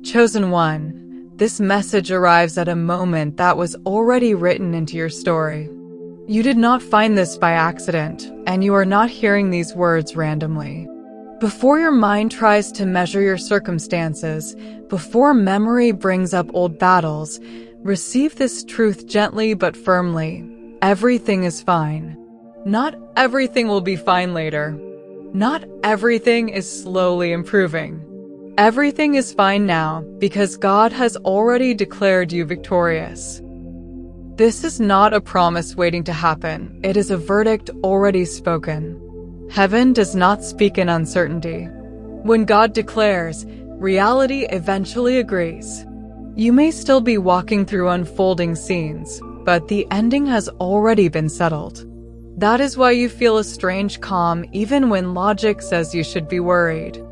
Chosen one, this message arrives at a moment that was already written into your story. You did not find this by accident, and you are not hearing these words randomly. Before your mind tries to measure your circumstances, before memory brings up old battles, receive this truth gently but firmly. Everything is fine. Not everything will be fine later. Not everything is slowly improving. Everything is fine now because God has already declared you victorious. This is not a promise waiting to happen. It is a verdict already spoken. Heaven does not speak in uncertainty. When God declares, reality eventually agrees. You may still be walking through unfolding scenes, but the ending has already been settled. That is why you feel a strange calm even when logic says you should be worried.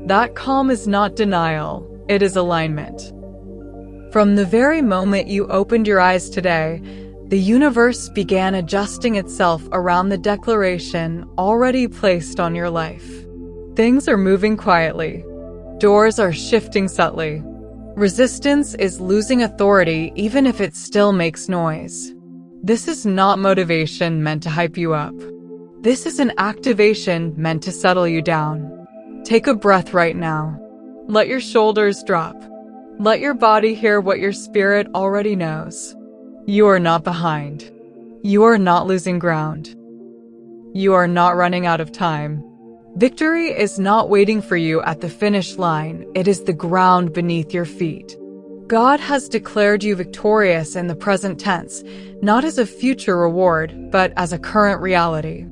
That calm is not denial, it is alignment. From the very moment you opened your eyes today, the universe began adjusting itself around the declaration already placed on your life. Things are moving quietly. Doors are shifting subtly. Resistance is losing authority even if it still makes noise. This is not motivation meant to hype you up. This is an activation meant to settle you down. Take a breath right now. Let your shoulders drop. Let your body hear what your spirit already knows. You are not behind. You are not losing ground. You are not running out of time. Victory is not waiting for you at the finish line. It is the ground beneath your feet. God has declared you victorious in the present tense, not as a future reward, but as a current reality.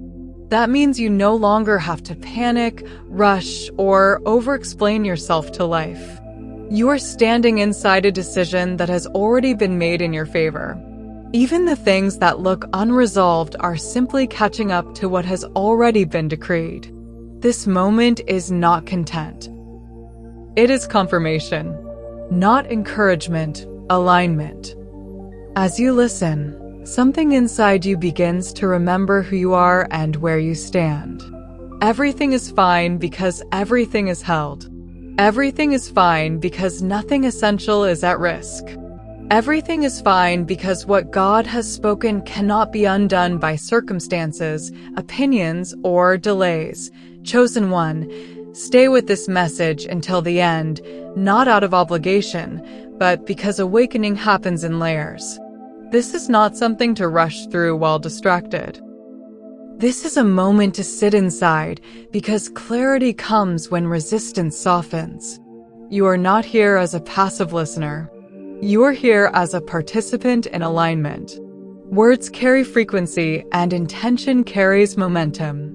That means you no longer have to panic, rush, or over-explain yourself to life. You are standing inside a decision that has already been made in your favor. Even the things that look unresolved are simply catching up to what has already been decreed. This moment is not content. It is confirmation, not encouragement, alignment. As you listen, something inside you begins to remember who you are and where you stand. Everything is fine because everything is held. Everything is fine because nothing essential is at risk. Everything is fine because what God has spoken cannot be undone by circumstances, opinions, or delays. Chosen one, stay with this message until the end, not out of obligation, but because awakening happens in layers. This is not something to rush through while distracted. This is a moment to sit inside because clarity comes when resistance softens. You are not here as a passive listener. You are here as a participant in alignment. Words carry frequency and intention carries momentum.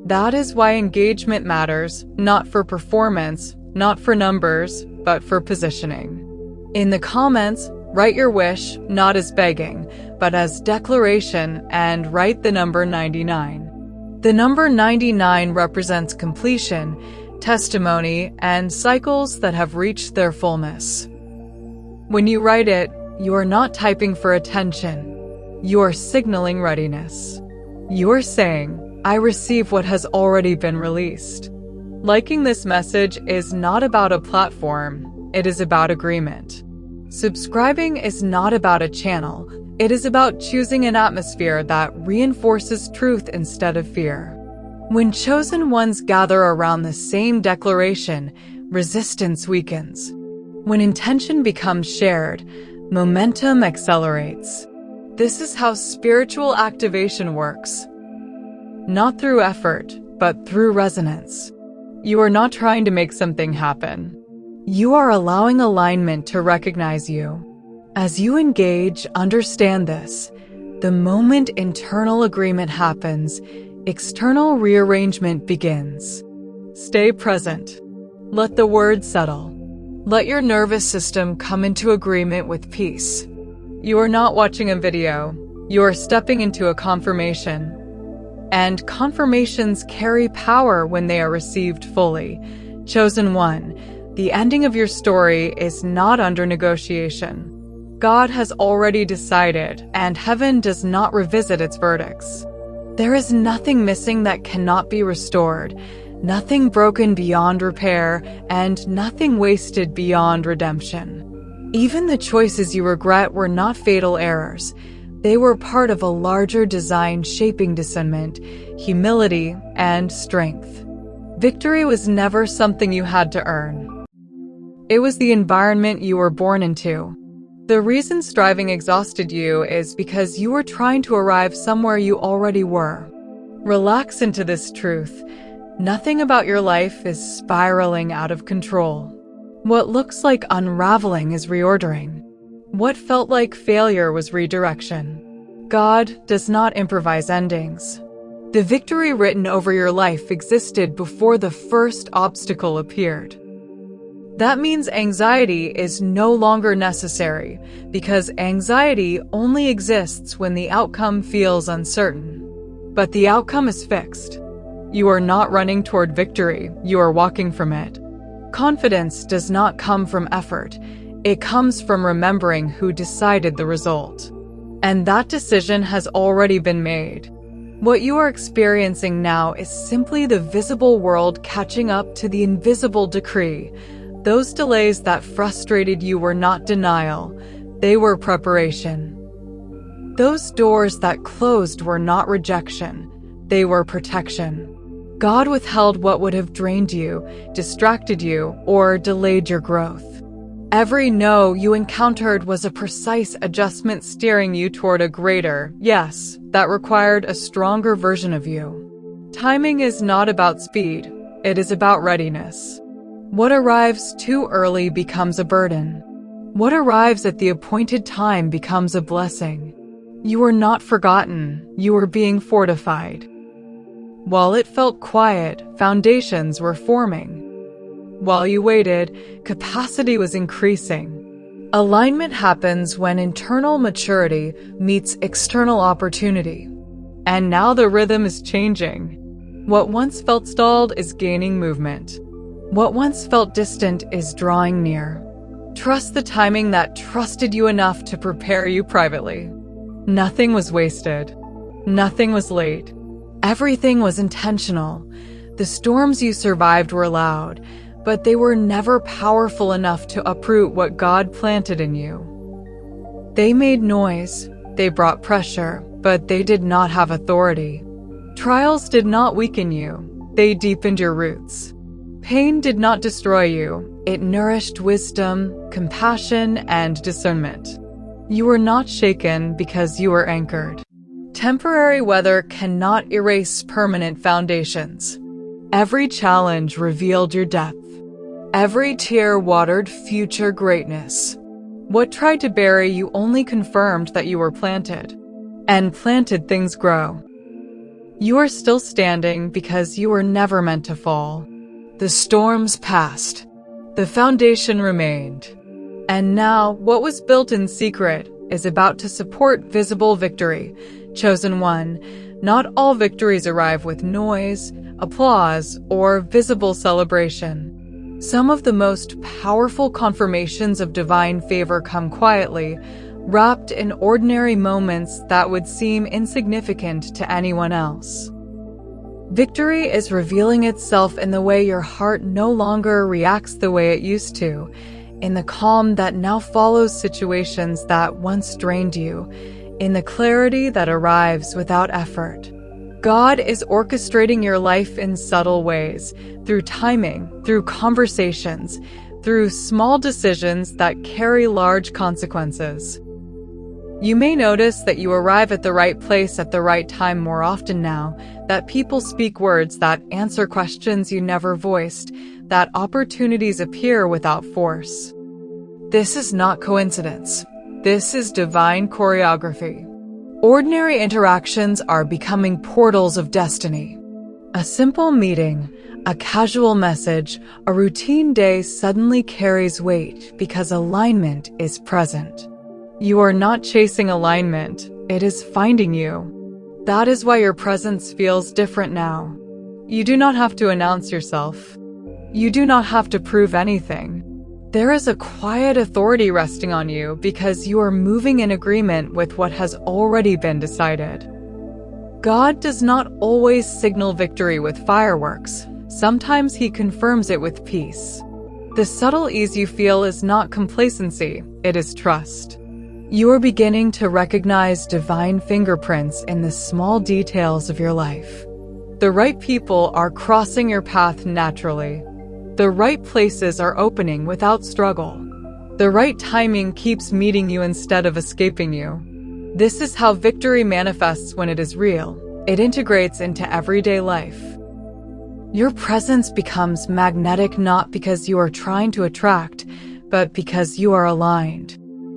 That is why engagement matters, not for performance, not for numbers, but for positioning. In the comments, write your wish, not as begging, but as declaration, and write the number 99. The number 99 represents completion, testimony, and cycles that have reached their fullness. When you write it, you are not typing for attention. You are signaling readiness. You are saying, I receive what has already been released. Liking this message is not about a platform, it is about agreement. Subscribing is not about a channel, it is about choosing an atmosphere that reinforces truth instead of fear. When chosen ones gather around the same declaration, resistance weakens. When intention becomes shared, momentum accelerates. This is how spiritual activation works. Not through effort, but through resonance. You are not trying to make something happen. You are allowing alignment to recognize you. As you engage, understand this. The moment internal agreement happens, external rearrangement begins. Stay present. Let the words settle. Let your nervous system come into agreement with peace. You are not watching a video. You are stepping into a confirmation. And confirmations carry power when they are received fully. Chosen one, the ending of your story is not under negotiation. God has already decided, and heaven does not revisit its verdicts. There is nothing missing that cannot be restored, Nothing broken beyond repair, and nothing wasted beyond redemption. Even the choices you regret were not fatal errors. They were part of a larger design shaping discernment, humility, and strength. Victory was never something you had to earn. It was the environment you were born into. The reason striving exhausted you is because you were trying to arrive somewhere you already were. Relax into this truth. Nothing about your life is spiraling out of control. What looks like unraveling is reordering. What felt like failure was redirection. God does not improvise endings. The victory written over your life existed before the first obstacle appeared. That means anxiety is no longer necessary, because anxiety only exists when the outcome feels uncertain. But the outcome is fixed. You are not running toward victory, you are walking from it. Confidence does not come from effort, it comes from remembering who decided the result. And that decision has already been made. What you are experiencing now is simply the visible world catching up to the invisible decree. Those delays that frustrated you were not denial, they were preparation. Those doors that closed were not rejection, they were protection. God withheld what would have drained you, distracted you, or delayed your growth. Every no you encountered was a precise adjustment steering you toward a greater, yes, that required a stronger version of you. Timing is not about speed, it is about readiness. What arrives too early becomes a burden. What arrives at the appointed time becomes a blessing. You are not forgotten, you are being fortified. While it felt quiet, foundations were forming. While you waited, capacity was increasing. Alignment happens when internal maturity meets external opportunity. And now the rhythm is changing. What once felt stalled is gaining movement. What once felt distant is drawing near. Trust the timing that trusted you enough to prepare you privately. Nothing was wasted. Nothing was late. Everything was intentional. The storms you survived were loud, but they were never powerful enough to uproot what God planted in you. They made noise, they brought pressure, but they did not have authority. Trials did not weaken you, they deepened your roots. Pain did not destroy you, it nourished wisdom, compassion, and discernment. You were not shaken because you were anchored. Temporary weather cannot erase permanent foundations. Every challenge revealed your depth. Every tear watered future greatness. What tried to bury you only confirmed that you were planted. And planted things grow. You are still standing because you were never meant to fall. The storms passed. The foundation remained. And now, what was built in secret is about to support visible victory. Chosen one, not all victories arrive with noise, applause, or visible celebration. Some of the most powerful confirmations of divine favor come quietly, wrapped in ordinary moments that would seem insignificant to anyone else. Victory is revealing itself in the way your heart no longer reacts the way it used to, in the calm that now follows situations that once drained you, in the clarity that arrives without effort. God is orchestrating your life in subtle ways, through timing, through conversations, through small decisions that carry large consequences. You may notice that you arrive at the right place at the right time more often now, that people speak words that answer questions you never voiced, that opportunities appear without force. This is not coincidence. This is divine choreography. Ordinary interactions are becoming portals of destiny. A simple meeting, a casual message, a routine day suddenly carries weight because alignment is present. You are not chasing alignment, it is finding you. That is why your presence feels different now. You do not have to announce yourself. You do not have to prove anything. There is a quiet authority resting on you because you are moving in agreement with what has already been decided. God does not always signal victory with fireworks. Sometimes he confirms it with peace. The subtle ease you feel is not complacency, it is trust. You are beginning to recognize divine fingerprints in the small details of your life. The right people are crossing your path naturally. The right places are opening without struggle. The right timing keeps meeting you instead of escaping you. This is how victory manifests when it is real. It integrates into everyday life. Your presence becomes magnetic not because you are trying to attract, but because you are aligned.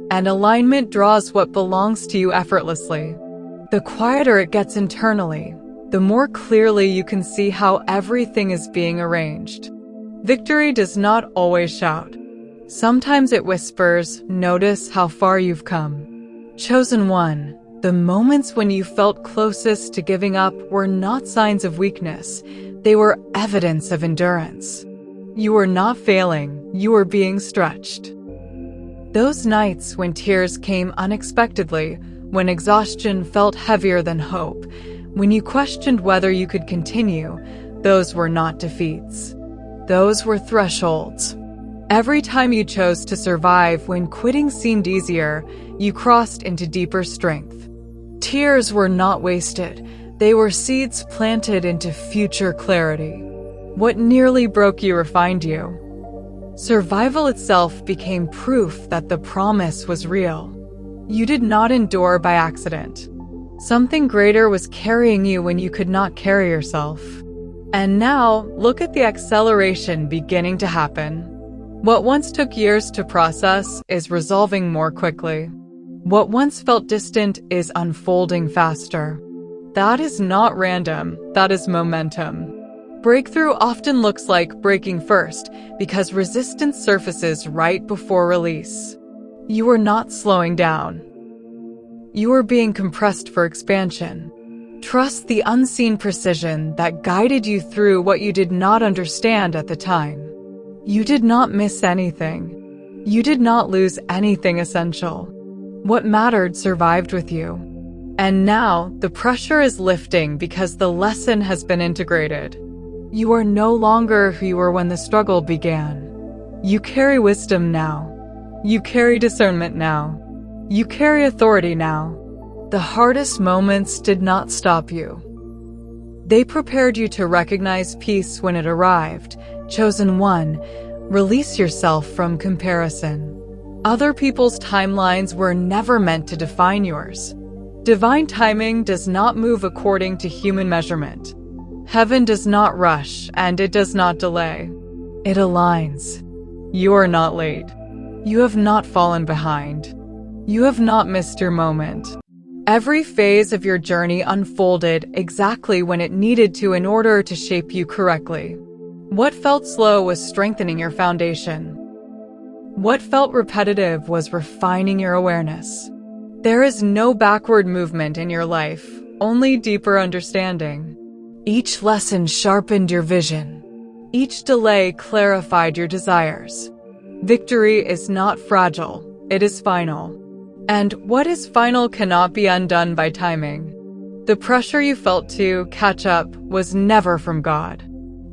And alignment draws what belongs to you effortlessly. The quieter it gets internally, the more clearly you can see how everything is being arranged. Victory does not always shout. Sometimes it whispers, "Notice how far you've come." Chosen one, the moments when you felt closest to giving up were not signs of weakness. They were evidence of endurance. You were not failing, you were being stretched. Those nights when tears came unexpectedly, when exhaustion felt heavier than hope, when you questioned whether you could continue, those were not defeats. Those were thresholds. Every time you chose to survive when quitting seemed easier, you crossed into deeper strength. Tears were not wasted. They were seeds planted into future clarity. What nearly broke you refined you. Survival itself became proof that the promise was real. You did not endure by accident. Something greater was carrying you when you could not carry yourself. And now, look at the acceleration beginning to happen. What once took years to process is resolving more quickly. What once felt distant is unfolding faster. That is not random, that is momentum. Breakthrough often looks like breaking first because resistance surfaces right before release. You are not slowing down. You are being compressed for expansion. Trust the unseen precision that guided you through what you did not understand at the time. You did not miss anything. You did not lose anything essential. What mattered survived with you. And now, the pressure is lifting because the lesson has been integrated. You are no longer who you were when the struggle began. You carry wisdom now. You carry discernment now. You carry authority now. The hardest moments did not stop you. They prepared you to recognize peace when it arrived. Chosen one, release yourself from comparison. Other people's timelines were never meant to define yours. Divine timing does not move according to human measurement. Heaven does not rush, and it does not delay. It aligns. You are not late. You have not fallen behind. You have not missed your moment. Every phase of your journey unfolded exactly when it needed to in order to shape you correctly. What felt slow was strengthening your foundation. What felt repetitive was refining your awareness. There is no backward movement in your life, only deeper understanding. Each lesson sharpened your vision. Each delay clarified your desires. Victory is not fragile, it is final. And what is final cannot be undone by timing. The pressure you felt to catch up was never from God.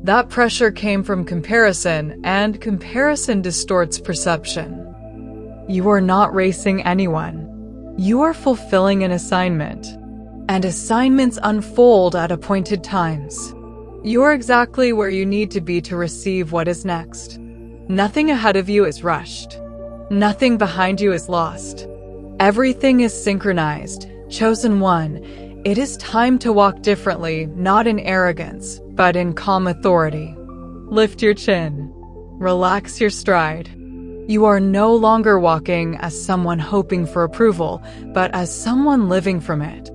That pressure came from comparison, and comparison distorts perception. You are not racing anyone. You are fulfilling an assignment, and assignments unfold at appointed times. You are exactly where you need to be to receive what is next. Nothing ahead of you is rushed. Nothing behind you is lost. Everything is synchronized. Chosen one, it is time to walk differently, not in arrogance, but in calm authority. Lift your chin. Relax your stride. You are no longer walking as someone hoping for approval, but as someone living from it.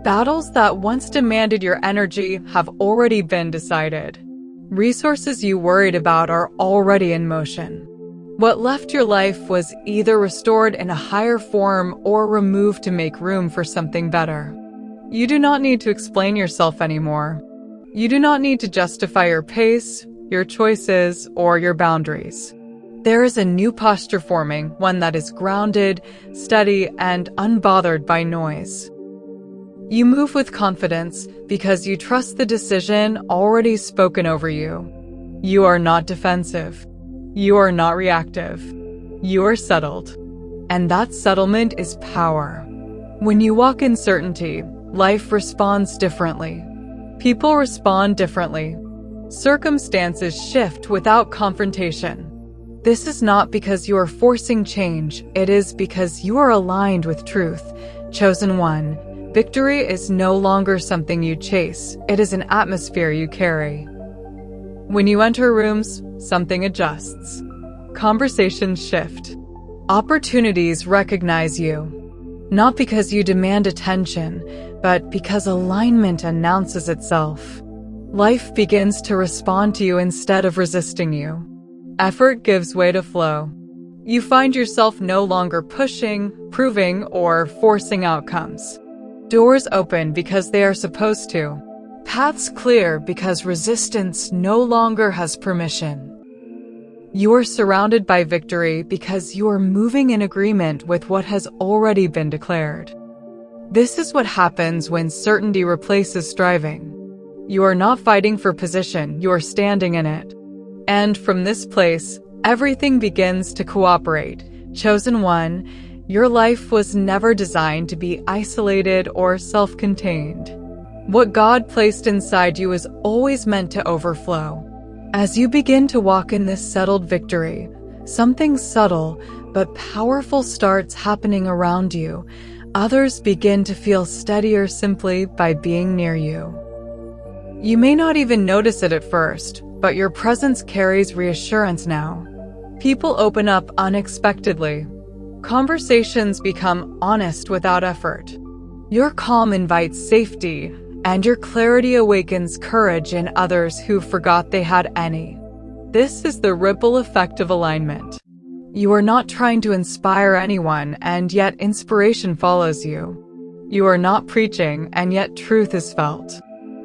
Battles that once demanded your energy have already been decided. Resources you worried about are already in motion. What left your life was either restored in a higher form or removed to make room for something better. You do not need to explain yourself anymore. You do not need to justify your pace, your choices, or your boundaries. There is a new posture forming, one that is grounded, steady, and unbothered by noise. You move with confidence because you trust the decision already spoken over you. You are not defensive. You are not reactive. You are settled. And that settlement is power. When you walk in certainty, life responds differently. People respond differently. Circumstances shift without confrontation. This is not because you are forcing change, it is because you are aligned with truth. Chosen one, victory is no longer something you chase, it is an atmosphere you carry. When you enter rooms, something adjusts. Conversations shift. Opportunities recognize you. Not because you demand attention, but because alignment announces itself. Life begins to respond to you instead of resisting you. Effort gives way to flow. You find yourself no longer pushing, proving, or forcing outcomes. Doors open because they are supposed to. Paths clear because resistance no longer has permission. You are surrounded by victory because you are moving in agreement with what has already been declared. This is what happens when certainty replaces striving. You are not fighting for position, you are standing in it. And from this place, everything begins to cooperate. Chosen one, your life was never designed to be isolated or self-contained. What God placed inside you is always meant to overflow. As you begin to walk in this settled victory, something subtle but powerful starts happening around you. Others begin to feel steadier simply by being near you. You may not even notice it at first, but your presence carries reassurance now. People open up unexpectedly. Conversations become honest without effort. Your calm invites safety, and your clarity awakens courage in others who forgot they had any. This is the ripple effect of alignment. You are not trying to inspire anyone, and yet inspiration follows you. You are not preaching, and yet truth is felt.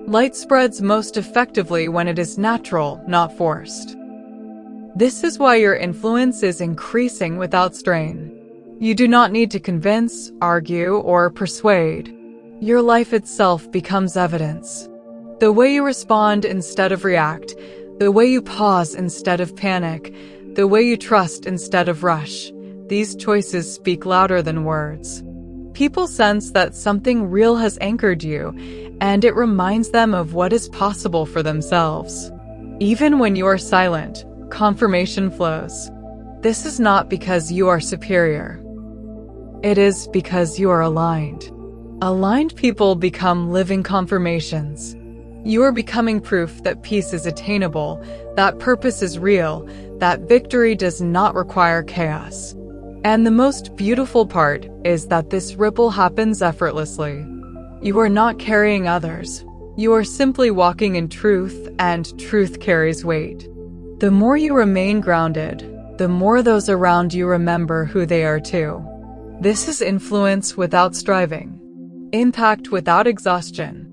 Light spreads most effectively when it is natural, not forced. This is why your influence is increasing without strain. You do not need to convince, argue, or persuade. Your life itself becomes evidence. The way you respond instead of react, the way you pause instead of panic, the way you trust instead of rush, these choices speak louder than words. People sense that something real has anchored you, and it reminds them of what is possible for themselves. Even when you are silent, confirmation flows. This is not because you are superior. It is because you are aligned. Aligned people become living confirmations. You are becoming proof that peace is attainable, that purpose is real, that victory does not require chaos. And the most beautiful part is that this ripple happens effortlessly. You are not carrying others. You are simply walking in truth, and truth carries weight. The more you remain grounded, the more those around you remember who they are too. This is influence without striving. Impact without exhaustion.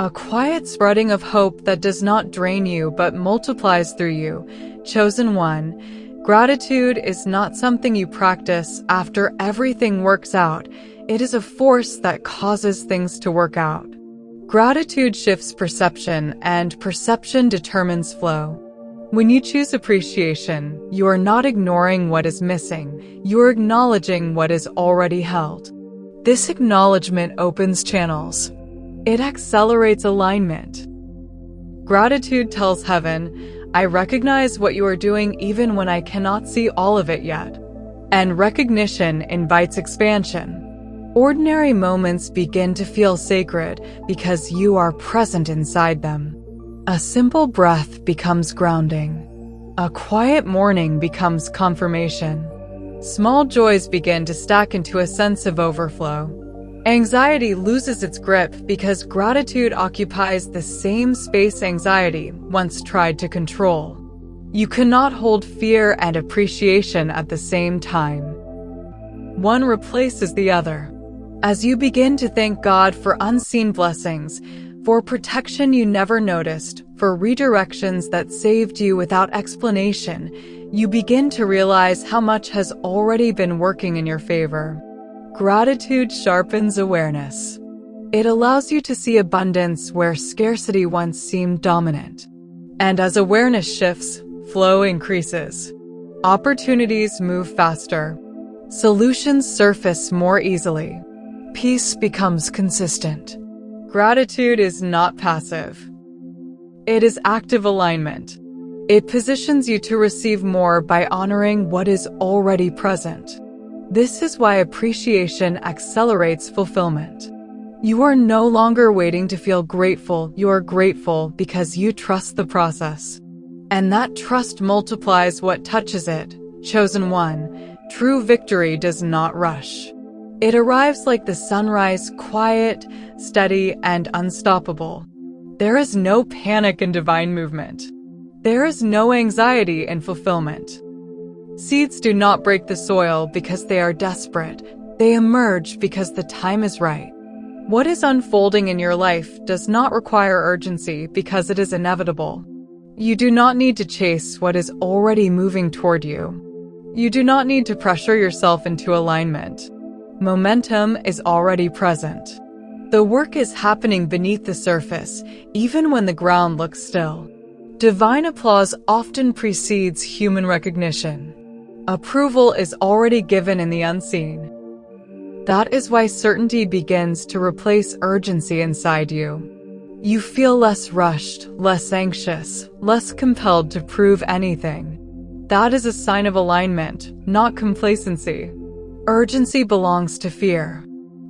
A quiet spreading of hope that does not drain you but multiplies through you. Chosen one, gratitude is not something you practice after everything works out. It is a force that causes things to work out. Gratitude shifts perception, and perception determines flow. When you choose appreciation, you are not ignoring what is missing. You are acknowledging what is already held. This acknowledgement opens channels. It accelerates alignment. Gratitude tells heaven, I recognize what you are doing even when I cannot see all of it yet. And recognition invites expansion. Ordinary moments begin to feel sacred because you are present inside them. A simple breath becomes grounding. A quiet morning becomes confirmation. Small joys begin to stack into a sense of overflow. Anxiety loses its grip because gratitude occupies the same space anxiety once tried to control. You cannot hold fear and appreciation at the same time. One replaces the other. As you begin to thank God for unseen blessings, for protection you never noticed, for redirections that saved you without explanation, you begin to realize how much has already been working in your favor. Gratitude sharpens awareness. It allows you to see abundance where scarcity once seemed dominant. And as awareness shifts, flow increases. Opportunities move faster. Solutions surface more easily. Peace becomes consistent. Gratitude is not passive. It is active alignment. It positions you to receive more by honoring what is already present. This is why appreciation accelerates fulfillment. You are no longer waiting to feel grateful. You are grateful because you trust the process. And that trust multiplies what touches it. Chosen one, true victory does not rush. It arrives like the sunrise, quiet, steady, and unstoppable. There is no panic in divine movement. There is no anxiety in fulfillment. Seeds do not break the soil because they are desperate. They emerge because the time is right. What is unfolding in your life does not require urgency because it is inevitable. You do not need to chase what is already moving toward you. You do not need to pressure yourself into alignment. Momentum is already present. The work is happening beneath the surface, even when the ground looks still. Divine applause often precedes human recognition. Approval is already given in the unseen. That is why certainty begins to replace urgency inside you. You feel less rushed, less anxious, less compelled to prove anything. That is a sign of alignment, not complacency. Urgency belongs to fear.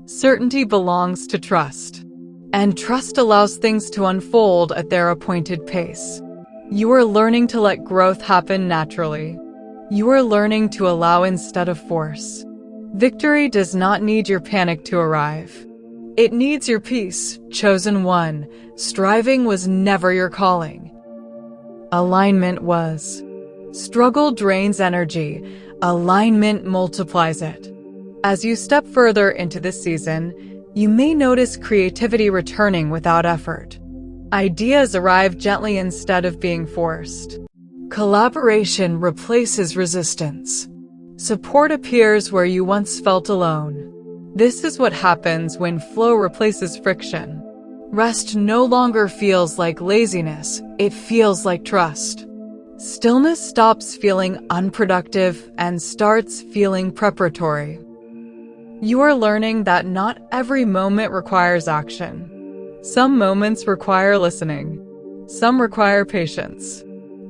Certainty belongs to trust. And trust allows things to unfold at their appointed pace. You are learning to let growth happen naturally. You are learning to allow instead of force. Victory does not need your panic to arrive. It needs your peace, chosen one. Striving was never your calling. Alignment was. Struggle drains energy. Alignment multiplies it. As you step further into this season, you may notice creativity returning without effort. Ideas arrive gently instead of being forced. Collaboration replaces resistance. Support appears where you once felt alone. This is what happens when flow replaces friction. Rest no longer feels like laziness, it feels like trust. Stillness stops feeling unproductive and starts feeling preparatory. You are learning that not every moment requires action. Some moments require listening. Some require patience.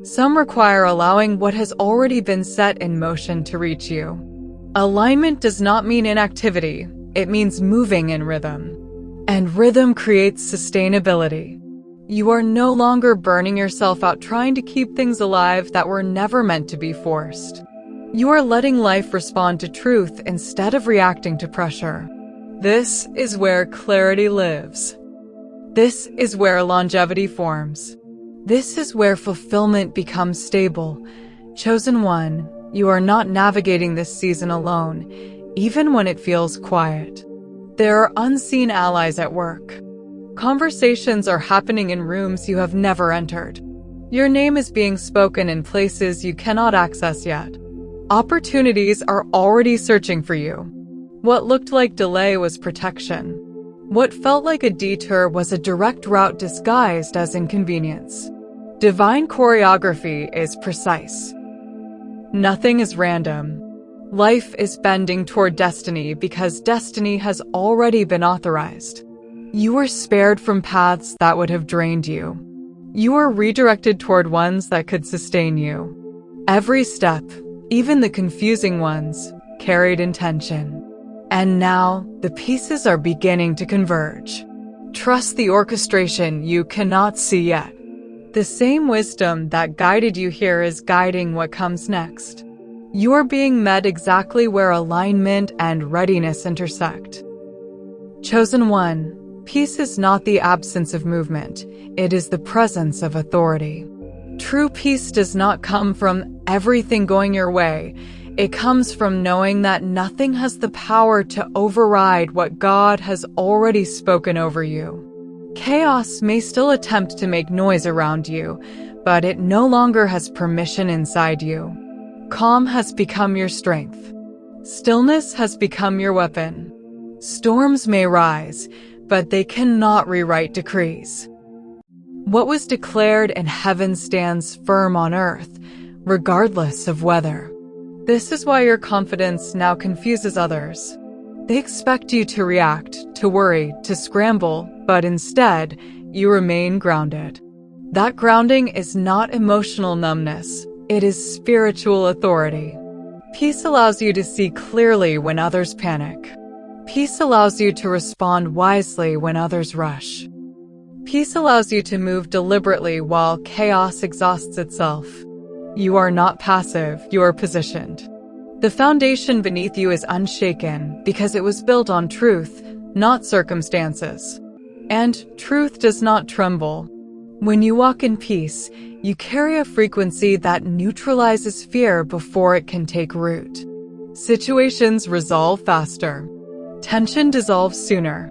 Some require allowing what has already been set in motion to reach you. Alignment does not mean inactivity, it means moving in rhythm. And rhythm creates sustainability. You are no longer burning yourself out trying to keep things alive that were never meant to be forced. You are letting life respond to truth instead of reacting to pressure. This is where clarity lives. This is where longevity forms. This is where fulfillment becomes stable. Chosen one, you are not navigating this season alone, even when it feels quiet. There are unseen allies at work. Conversations are happening in rooms you have never entered. Your name is being spoken in places you cannot access yet. Opportunities are already searching for you. What looked like delay was protection. What felt like a detour was a direct route disguised as inconvenience. Divine choreography is precise. Nothing is random. Life is bending toward destiny because destiny has already been authorized. You were spared from paths that would have drained you. You were redirected toward ones that could sustain you. Every step, even the confusing ones, carried intention. And now, the pieces are beginning to converge. Trust the orchestration you cannot see yet. The same wisdom that guided you here is guiding what comes next. You are being met exactly where alignment and readiness intersect. Chosen one, peace is not the absence of movement, it is the presence of authority. True peace does not come from everything going your way. It comes from knowing that nothing has the power to override what God has already spoken over you. Chaos may still attempt to make noise around you, but it no longer has permission inside you. Calm has become your strength. Stillness has become your weapon. Storms may rise, but they cannot rewrite decrees. What was declared in heaven stands firm on earth, regardless of weather. This is why your confidence now confuses others. They expect you to react, to worry, to scramble, but instead, you remain grounded. That grounding is not emotional numbness, it is spiritual authority. Peace allows you to see clearly when others panic. Peace allows you to respond wisely when others rush. Peace allows you to move deliberately while chaos exhausts itself. You are not passive, you are positioned. The foundation beneath you is unshaken because it was built on truth, not circumstances. And truth does not tremble. When you walk in peace, you carry a frequency that neutralizes fear before it can take root. Situations resolve faster. Tension dissolves sooner.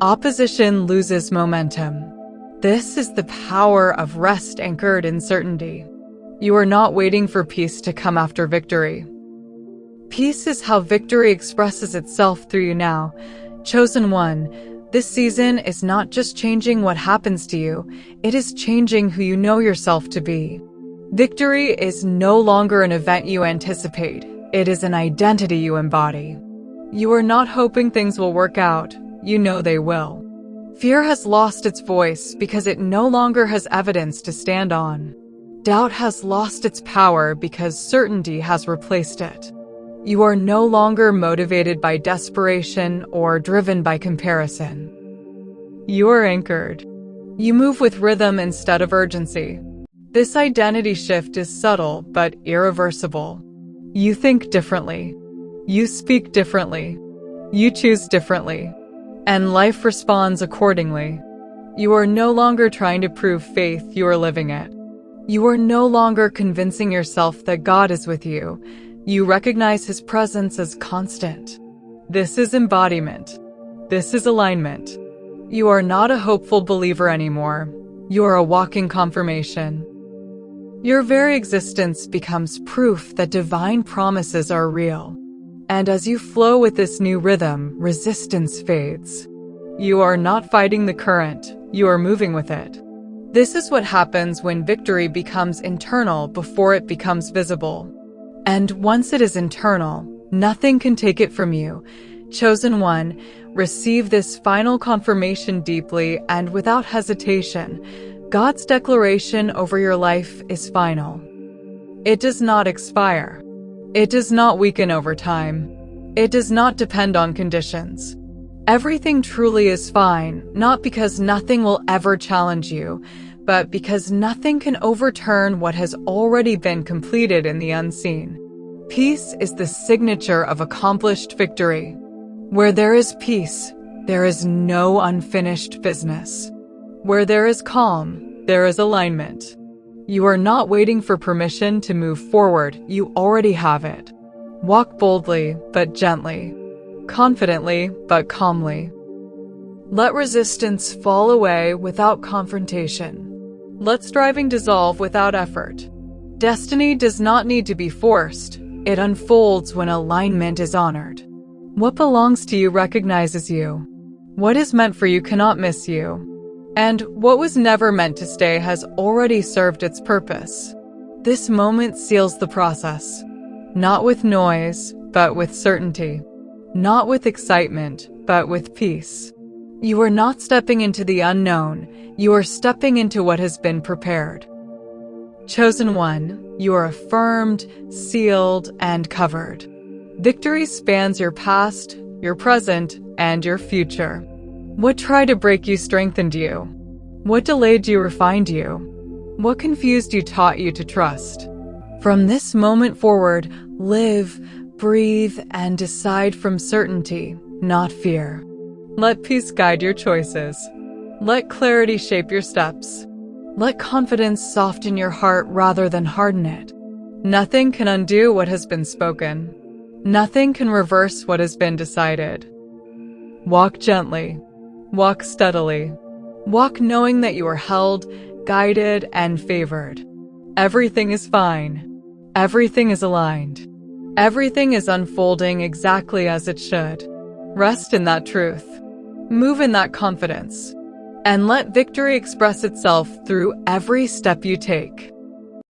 Opposition loses momentum. This is the power of rest anchored in certainty. You are not waiting for peace to come after victory. Peace is how victory expresses itself through you now. Chosen one, this season is not just changing what happens to you, it is changing who you know yourself to be. Victory is no longer an event you anticipate, it is an identity you embody. You are not hoping things will work out, you know they will. Fear has lost its voice because it no longer has evidence to stand on. Doubt has lost its power because certainty has replaced it. You are no longer motivated by desperation or driven by comparison. You are anchored. You move with rhythm instead of urgency. This identity shift is subtle but irreversible. You think differently. You speak differently. You choose differently. And life responds accordingly. You are no longer trying to prove faith, you are living it. You are no longer convincing yourself that God is with you. You recognize His presence as constant. This is embodiment. This is alignment. You are not a hopeful believer anymore. You are a walking confirmation. Your very existence becomes proof that divine promises are real. And as you flow with this new rhythm, resistance fades. You are not fighting the current, you are moving with it. This is what happens when victory becomes internal before it becomes visible. And once it is internal, nothing can take it from you. Chosen one, receive this final confirmation deeply and without hesitation. God's declaration over your life is final. It does not expire. It does not weaken over time. It does not depend on conditions. Everything truly is fine, not because nothing will ever challenge you, but because nothing can overturn what has already been completed in the unseen. Peace is the signature of accomplished victory. Where there is peace, there is no unfinished business. Where there is calm, there is alignment. You are not waiting for permission to move forward, you already have it. Walk boldly, but gently. Confidently, but calmly. Let resistance fall away without confrontation. Let striving dissolve without effort. Destiny does not need to be forced. It unfolds when alignment is honored. What belongs to you recognizes you. What is meant for you cannot miss you. And what was never meant to stay has already served its purpose. This moment seals the process. Not with noise, but with certainty. Not with excitement, but with peace. You are not stepping into the unknown. You are stepping into what has been prepared. Chosen one, you are affirmed, sealed, and covered. Victory spans your past, your present, and your future. What tried to break you strengthened you. What delayed you refined you. What confused you taught you to trust. From this moment forward, live, breathe, and decide from certainty, not fear. Let peace guide your choices. Let clarity shape your steps. Let confidence soften your heart rather than harden it. Nothing can undo what has been spoken. Nothing can reverse what has been decided. Walk gently. Walk steadily. Walk knowing that you are held, guided, and favored. Everything is fine. Everything is aligned. Everything is unfolding exactly as it should. Rest in that truth. Move in that confidence, and let victory express itself through every step you take.